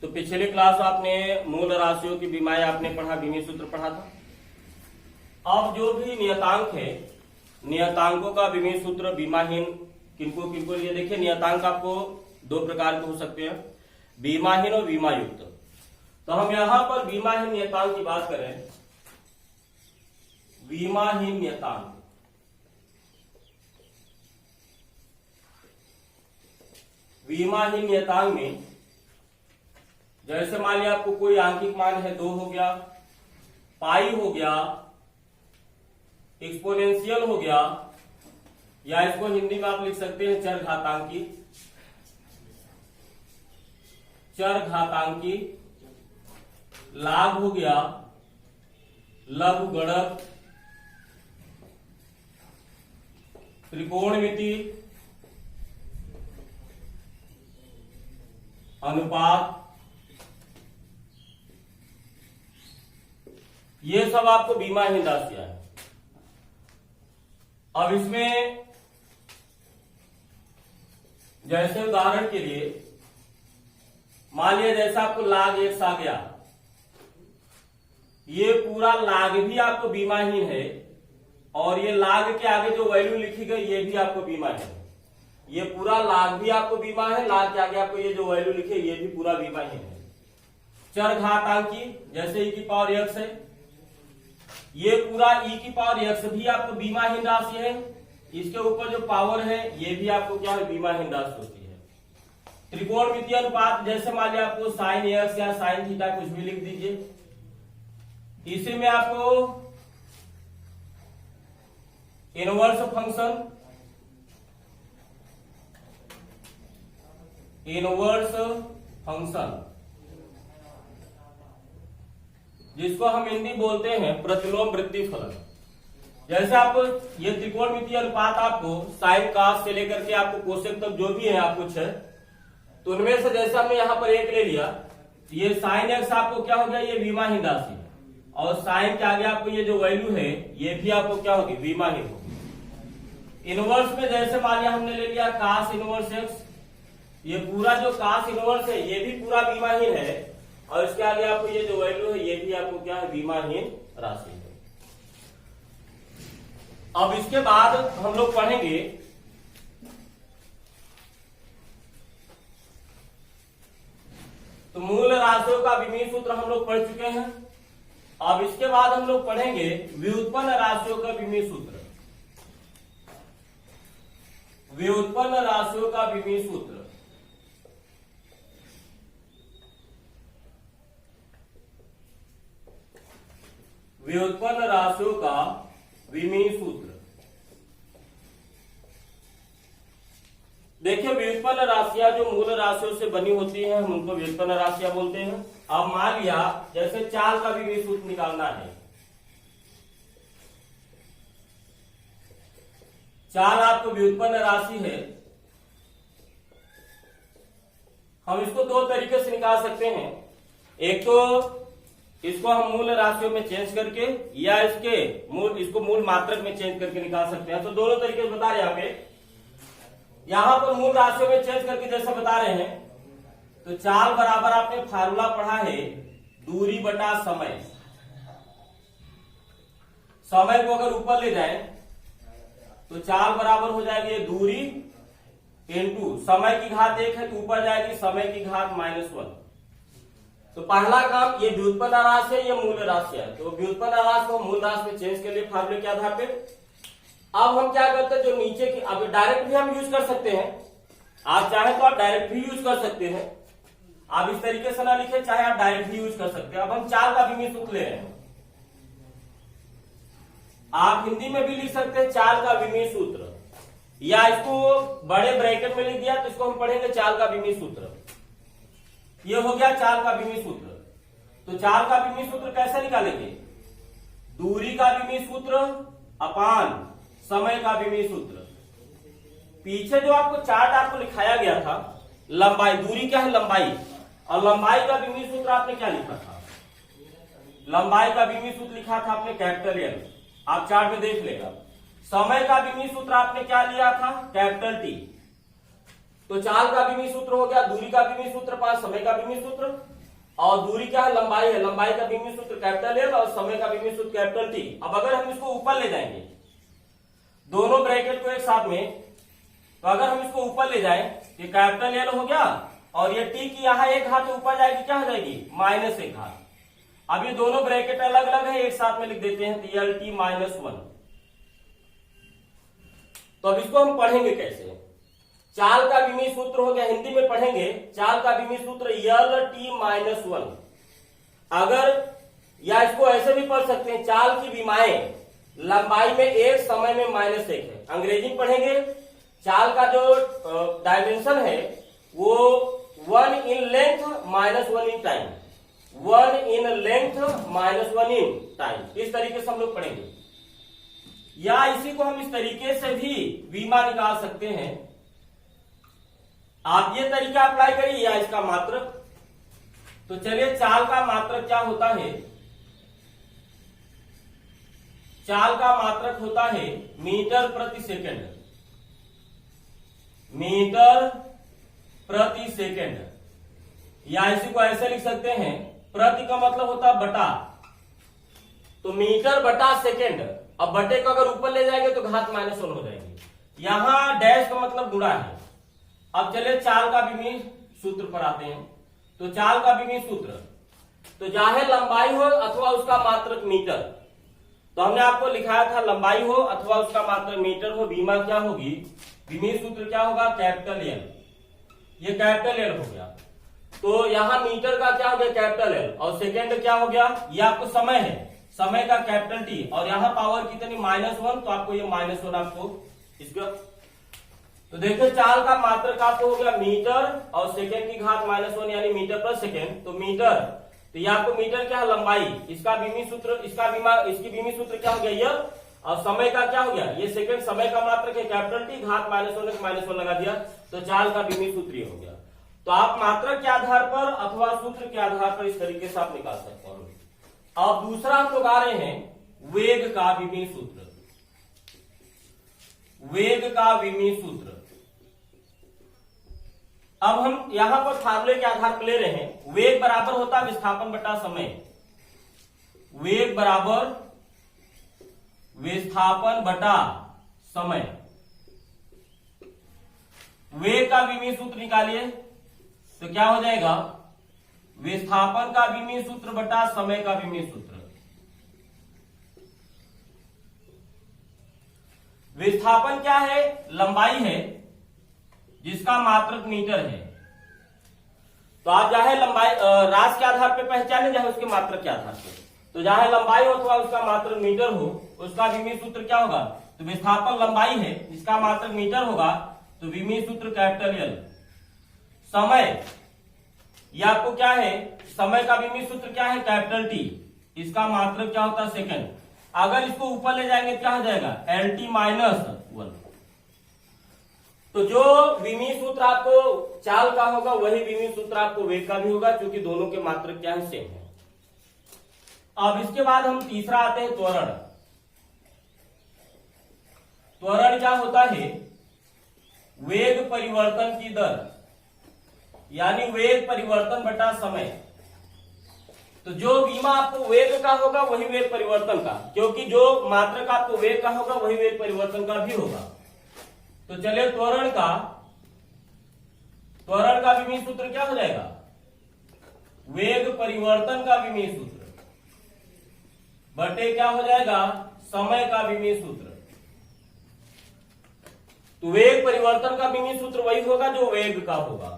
तो पिछले क्लास आपने मूल राशियों की विमाएं आपने पढ़ा, विमीय सूत्र पढ़ा था। अब जो भी नियतांक है, नियतांकों का विमीय सूत्र विमाहीन किनको किनको लिए देखिए। नियतांक आपको दो प्रकार के हो सकते हैं, विमाहीन और विमायुक्त। तो हम यहां पर विमाहीन नियतांक की बात करें। विमाहीन नियतांक, विमाहीन नियतांक में जैसे मान लिया आपको कोई आंकिक मान है 2 हो गया, पाई हो गया, एक्सपोनेंशियल हो गया, या इसको हिंदी में आप लिख सकते हैं चरघातांकी, चरघातांकी, लाभ हो गया, लघुगणक, त्रिकोणमिति, अनुपात, ये सब आपको विमाहीन राशियां है। अब इसमें जैसे उदाहरण के लिए मान लिया जैसा आपको लाग x आ गया, ये पूरा लाग भी आपको विमाहीन है, और ये लाग के आगे जो वैल्यू लिखी गई ये भी आपको विमाहीन है। ये पूरा लाग भी आपको विमा है, लाग के आगे आपको ये जो वैल्यू लिखे ये भी पूरा विमाहीन है। चरघातांकी जैसे e की पावर x है, ये पूरा e की पावर x भी आपको विमाहीन राशि है, इसके ऊपर जो पावर है ये भी आपको क्या है, विमाहीन राशि होती है। त्रिकोणमितीय अनुपात जैसे मान लिया आपको साइन x या साइन थीटा कुछ भी लिख दीजिए, इसी में आपको इनवर्स फंक्शन, इनवर्स फंक्शन जिसको हम हिंदी बोलते हैं प्रतिलोम वृद्धि फलन। जैसे आपको ये त्रिकोणमितीय अनुपात आपको साइन कास से लेकर के आपको कोसेक तक जो भी है आप कुछ है, तो उनमें से जैसे हमने यहां पर एक ले लिया, ये साइन एक्स आपको क्या हो गया, ये विमाहीन राशि है, और साइन के आगे आपको ये जो वैल्यू है ये भी आपको क्या होगी, विमाहीन होगी। इनवर्स में जैसे मान लिया हमने ले लिया कास इनवर्स एक्स, ये पूरा जो कास इनवर्स है ये भी पूरा विमाहीन है, और इसके आगे आपको ये जो वैल्यू है ये भी आपको क्या है, विमाहीन राशि है। अब इसके बाद हम लोग पढ़ेंगे तो मूल राशियों का विमीय सूत्र हम लोग पढ़ चुके हैं। अब इसके बाद हम लोग पढ़ेंगे व्युत्पन्न राशियों का विमीय सूत्र, व्युत्पन्न राशियों का विमीय सूत्र। व्युत्पन्न राशियों का विमीय सूत्र। देखिए व्युत्पन्न राशियां जो मूल राशियों से बनी होती हैं हम उनको व्युत्पन्न राशियां बोलते हैं। अब मान लिया जैसे चाल का विमीय सूत्र निकालना है, चाल आपको व्युत्पन्न राशि है, हम इसको दो तरीके से निकाल सकते हैं। एक तो इसको हम मूल राशियों में चेंज करके, या इसको मूल मात्रक में चेंज करके निकाल सकते हैं। तो दोनों तरीके से बता रहे हैं यहाँ पे। यहां पर मूल राशियों में चेंज करके जैसा बता रहे हैं, तो चाल बराबर आपने फार्मूला पढ़ा है दूरी बटा समय। समय को अगर ऊपर ले जाए तो चाल बराबर हो जाएगी ये दूरी इंटू समय की घात 1 है, तो ऊपर जाएगी समय की घात -1। तो पहला काम ये व्युत्पन्न राशि है, ये मूल राशि है, तो व्युत्पन्न राशि को मूल राशि में चेंज कर लिए फार्मूले के आधार पे। अब हम क्या करते हैं, जो नीचे की, अब डायरेक्ट भी हम यूज कर सकते हैं, आप चाहे तो आप डायरेक्ट भी यूज कर सकते हैं, आप इस तरीके से ना लिखे, चाहे आप डायरेक्ट भी यूज कर सकते हैं। अब हम चाल का विमीय सूत्र ले रहे हैं, आप हिंदी में भी लिख सकते हैं चाल का विमीय सूत्र, या इसको बड़े ब्रैकेट में लिख दिया तो इसको हम पढ़ेंगे चाल का विमीय सूत्र। ये हो गया चाल का विमीय सूत्र। तो चाल का विमीय सूत्र कैसे निकालेंगे, दूरी का विमीय सूत्र अपान समय का विमीय सूत्र। पीछे जो आपको चार्ट आपको लिखाया गया था, लंबाई, दूरी क्या है, लंबाई, और लंबाई का विमीय सूत्र आपने क्या लिखा था, लंबाई का विमीय सूत्र लिखा था आपने कैपिटल एल, आप चार्ट में देख लेगा। समय का विमीय सूत्र आपने क्या लिया था, कैपिटल टी। तो चाल का विमीय सूत्र हो गया, दूरी का विमीय सूत्र 5, समय का विमीय सूत्र। और दूरी क्या है, लंबाई है, लंबाई का विमीय सूत्र कैपिटल एल और समय का विमीय सूत्र कैपिटल टी। अब अगर हम इसको ऊपर ले जाएंगे दोनों ब्रैकेट को एक साथ में, तो अगर हम इसको ऊपर ले जाएं ये कैपिटल एल हो गया और ये टी की यहाँ एक घात ऊपर जाएगी, क्या हो जाएगी, -1 घात। अब ये दोनों ब्रैकेट अलग अलग है, एक साथ में लिख देते हैं तो एल टी -1। तो अब इसको हम पढ़ेंगे कैसे, चाल का विमीय सूत्र हो गया, हिंदी में पढ़ेंगे चाल का विमीय सूत्र एल टी -1। अगर या इसको ऐसे भी पढ़ सकते हैं, चाल की विमाएं लंबाई में 1 समय में -1 है। अंग्रेजी में पढ़ेंगे चाल का जो डायमेंशन है वो 1 in length -1 in time, 1 in length -1 in time, इस तरीके से हम लोग पढ़ेंगे। या इसी को हम इस तरीके से भी विमा निकाल सकते हैं। आप ये तरीका अप्लाई करिए या इसका मात्रक। तो चलिए चाल का मात्रक क्या होता है, चाल का मात्रक होता है मीटर प्रति सेकंड, मीटर प्रति सेकंड। या इसी को ऐसे लिख सकते हैं, प्रति का मतलब होता है बटा, तो मीटर बटा सेकंड। अब बटे को अगर ऊपर ले जाएंगे तो घात -1 हो जाएगी, यहां डैश का मतलब गुणा है। अब चलिए चाल का विमीय सूत्र पर आते हैं। तो चाल का विमीय सूत्र, तो चाहे लंबाई हो अथवा उसका मात्रक मीटर, तो हमने आपको लिखाया था लंबाई हो अथवा उसका मात्रक मीटर हो, विमा क्या होगी, विमीय सूत्र क्या होगा, कैपिटल एल। ये कैपिटल एल हो गया। तो यहां मीटर का क्या हो गया, कैपिटल एल, और सेकेंड क्या हो गया, ये आपको समय है, समय का कैपिटल टी, और यहां पावर कितनी -1, तो आपको ये -1 आपको इसका। तो देखिए चाल का मात्रक आपको हो गया मीटर और सेकेंड की घात -1 यानी मीटर पर सेकेंड। तो मीटर, तो ये आपको मीटर क्या है, लंबाई, इसका विमीय सूत्र, इसकी विमीय सूत्र क्या हो गया ये, और समय का क्या हो गया, ये सेकेंड, समय का मात्रक है कैपिटल टी, घात -1 लगा दिया, तो चाल का विमीय सूत्र ये हो गया। तो आप मात्रक के आधार पर अथवा सूत्र के आधार पर इस तरीके से आप निकाल सकते हैं। अब दूसरा हम लोग आ रहे हैं वेग का विमीय सूत्र, वेग का विमीय सूत्र। अब हम यहां पर फार्मूले के आधार पर ले रहे हैं, वेग बराबर होता है विस्थापन बटा समय, वेग बराबर विस्थापन बटा समय। वेग का विमीय सूत्र निकालिए, तो क्या हो जाएगा, विस्थापन का विमीय सूत्र बटा समय का विमीय सूत्र। विस्थापन क्या है, लंबाई है जिसका मात्रक मीटर है। तो आप चाहे लंबाई राशि के आधार पर पहचाने, चाहे उसके मात्रक के आधार पर। तो चाहे लंबाई हो अथवा उसका मात्रक मीटर हो, उसका विमीय सूत्र क्या होगा, तो विस्थापन लंबाई है जिसका मात्रक मीटर होगा, तो विमीय सूत्र कैपिटल एल। समय, यह आपको क्या है, समय का विमीय सूत्र क्या है, कैपिटल टी, इसका मात्रक क्या होता है, सेकंड। अगर इसको ऊपर ले जाएंगे क्या हो जाएगा, एल टी -1। तो जो विमीय सूत्र आपको चाल का होगा वही विमीय सूत्र आपको वेग का भी होगा, क्योंकि दोनों के मात्रक क्या है, सेम है। अब इसके बाद हम तीसरा आते हैं त्वरण। त्वरण क्या होता है, वेग परिवर्तन की दर, यानी वेग परिवर्तन बटा समय। तो जो विमा आपको वेग का होगा वही वेग परिवर्तन का, क्योंकि जो मात्रक आपको वेग का होगा वही वेग परिवर्तन का भी होगा। तो चलिए त्वरण का विमीय सूत्र क्या हो जाएगा, वेग परिवर्तन का विमीय सूत्र बटे क्या हो जाएगा, समय का विमीय सूत्र। तो वेग परिवर्तन का विमीय सूत्र वही होगा जो वेग का होगा।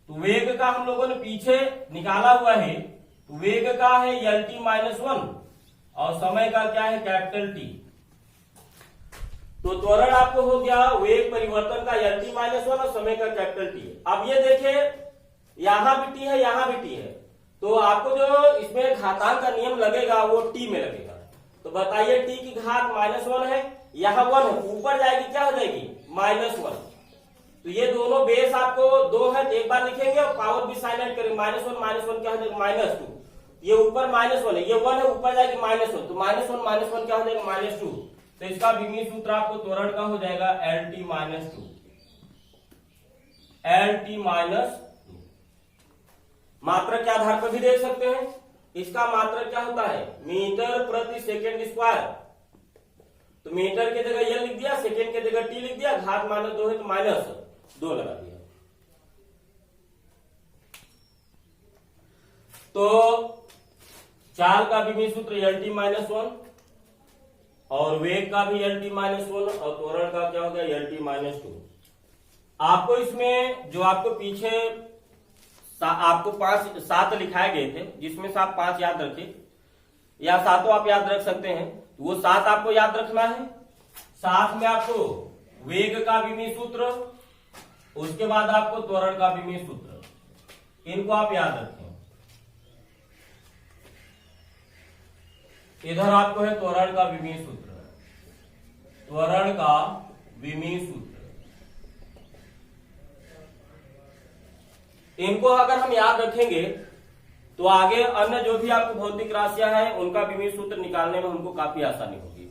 तो वेग का हम लोगों ने पीछे निकाला हुआ है, तो वेग का है एल टी -1 और समय का क्या है, कैपिटल टी। तो त्वरण आपको हो गया वेग परिवर्तन का एल टी -1 और समय का कैपिटल टी। अब ये देखिए यहां भी टी है, यहां भी टी है, तो आपको जो इसमें घातांक का नियम लगेगा वो टी में लगेगा। तो बताइए टी की घात -1 है, यहां 1 है, ऊपर जाएगी क्या हो जाएगी, -1। तो ये दोनों बेस आपको 2 है, एक बार लिखेंगे और पावर भी साइलेंट करेंगे, -1 क्या हो जाएगा, -2। ये ऊपर -1 है, ये 1 है, ऊपर जाएगी -1, तो -1 क्या हो जाएगा, -2। तो इसका विमीय सूत्र आपको त्वरण का हो जाएगा एल टी -2, एल टी -2। मात्रक के आधार पर भी देख सकते हैं। इसका मात्रक क्या होता है, मीटर प्रति सेकेंड स्क्वायर। तो मीटर की जगह यह लिख दिया, सेकेंड की जगह टी लिख दिया, घात -2 है तो -2 लगा दिया। तो चाल का विमीय सूत्र LT -1 और वेग का भी LT -1 और त्वरण का क्या हो गया LT -2। आपको इसमें जो आपको पीछे आपको 7 लिखाए गए थे, जिसमें से आप 5 याद रखें या 7 आप याद रख सकते हैं, तो वो 7 आपको याद रखना है। साथ में आपको वेग का विमीय सूत्र, उसके बाद आपको त्वरण का विमीय सूत्र, इनको आप याद रखें। इधर आपको है त्वरण का विमीय सूत्र, त्वरण का विमीय सूत्र। इनको अगर हम याद रखेंगे तो आगे अन्य जो भी आपको भौतिक राशियां हैं उनका विमीय सूत्र निकालने में हमको काफी आसानी होगी।